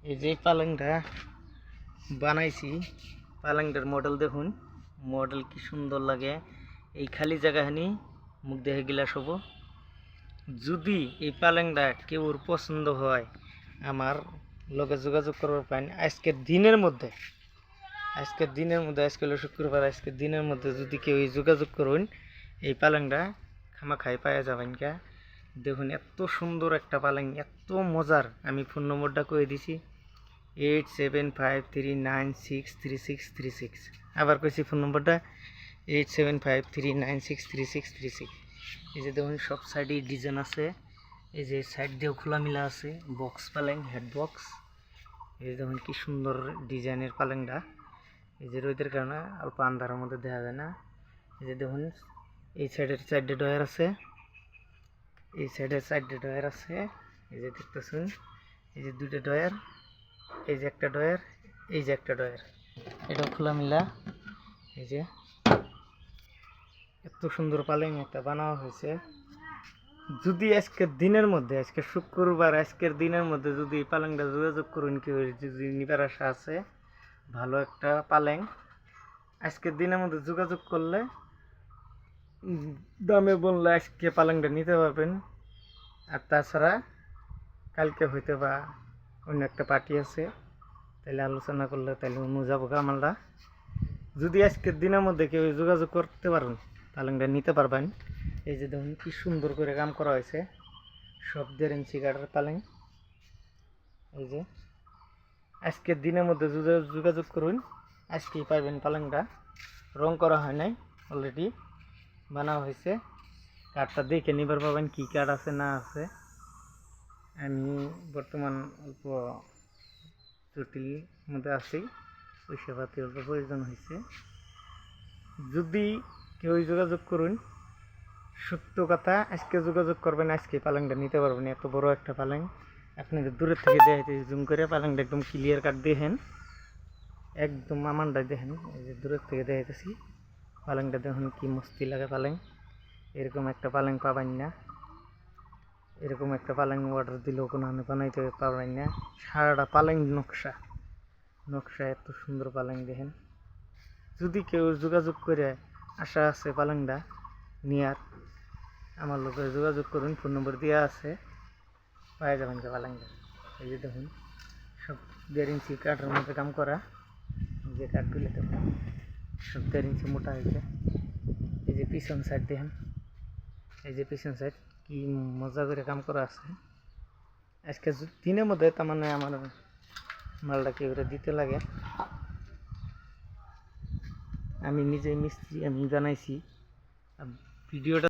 এই যে পালংটা বানাইছি, পালংটার মডেল দেখুন, মডেল কি সুন্দর লাগে। এই খালি জায়গাখানি মুখ দেখে গিলাস হব। যদি এই পালংটা কেউর পছন্দ হয় আমার লগে যোগাযোগ করবার পারেন। আজকের দিনের মধ্যে আজকে হলো শুক্রবার, আজকের দিনের মধ্যে যদি কেউ যোগাযোগ করুন এই পালংটা খামা খাই পাওয়া যাবেন। কা দেখুন এত সুন্দর একটা পালং, এত মজার। আমি ফোন নম্বরটা কয়ে দিছি 8753963636। আবার কইছি ফোন নম্বরটা 8753963636। এই যে দেখুন সব সাইডে ডিজাইন আছে, এই যে সাইড দিয়েও খোলামেলা আছে। বক্স পালেং, হেড বক্স। এই যে দেখুন কি সুন্দর ডিজাইনের পালেংটা। এই যে রোদের কারণে অল্প আন্ধারের মধ্যে দেখা যায় না। এই যে দেখুন এই সাইডের চারটে ডয়ার আছে, এই সাইডের চারটে ডয়ার আছে। এই যে দেখতেছেন, এই যে দুইটা ডয়ার, এই যে একটা ডয়ার, এই যে একটা ডয়ার, এটা খোলামেলা। এই যে এত সুন্দর পালেং একটা বানানো হয়েছে। যদি আজকের দিনের মধ্যে, আজকে শুক্রবার, আজকের দিনের মধ্যে যদি এই পালেংটা যোগাযোগ করুন, কেউ যদি নিবার আশা আছে ভালো একটা পালেং, আজকের দিনের মধ্যে যোগাযোগ করলে দামে বললে আজকে পালেংটা নিতে পারবেন। আর তাছাড়া কালকে হইতে বা অন্য একটা পার্টি আছে, তাহলে আলোচনা করলে তাহলে অন্য যাবো আমরা। যদি আজকের দিনের মধ্যে কেউ যোগাযোগ করতে পারেন পালেংটা নিতে পারবেন। এই যে দেখুন কি সুন্দর করে কাম করা হয়েছে, সব 1.5 ইঞ্চি কাঠের পালেং। এই যে আজকের দিনের মধ্যে যোগাযোগ করুন, আজকেই পাইবেন পালেংটা। রং করা হয় নাই, অলরেডি বানানো হয়েছে। কাঠটা দেখে নিবার পাবেন কী কাঠ আছে না আছে। আমি বর্তমান অল্প জটিল মধ্যে আছি, পয়সা পাতি অল্প প্রয়োজন হয়েছে। যদি কেউ যোগাযোগ করুন, সত্য কথা, আজকে যোগাযোগ করবেন, আজকে পালেংটা নিতে পারবেন। এত বড় একটা পালেং আপনাদের দূরের থেকে দেখাইতে জুম করে পালেংটা একদম ক্লিয়ার কাট দেখেন, একদম আমানটা দেখেন। এই যে দূরের থেকে দেখাইতেছি পালেংটা দেখুন কি মস্তি লাগে পালেং। এরকম একটা পালেং পাবেন না, এরকম একটা পালেং অর্ডার দিলেও কোনো বানাইতে পারবেন না। সারাটা পালেং নকশা এত সুন্দর পালেং দেখেন। যদি কেউ যোগাযোগ করে আশা আছে পালেংটা নেওয়ার, আমার লোকের যোগাযোগ করুন, ফোন নম্বর দেওয়া আছে, পাওয়া যাবেন যে পালেংটা। এই যে দেখুন সব 1.5 ইঞ্চি কাঠের মধ্যে কাম করা, যে কাঠগুলো দেখুন সব 1.5 ইঞ্চি মোটা হয়েছে। এই যে পিছন সাইড দেখেন, এই যে পিছন সাইড কি মজা করে কাম করা আছে। আজকে দিনের মধ্যে তার মানে আমার মালটা কি করে দিতে লাগে। আমি নিজে মিস্ত্রি, আমি বানাইছি। ভিডিওটা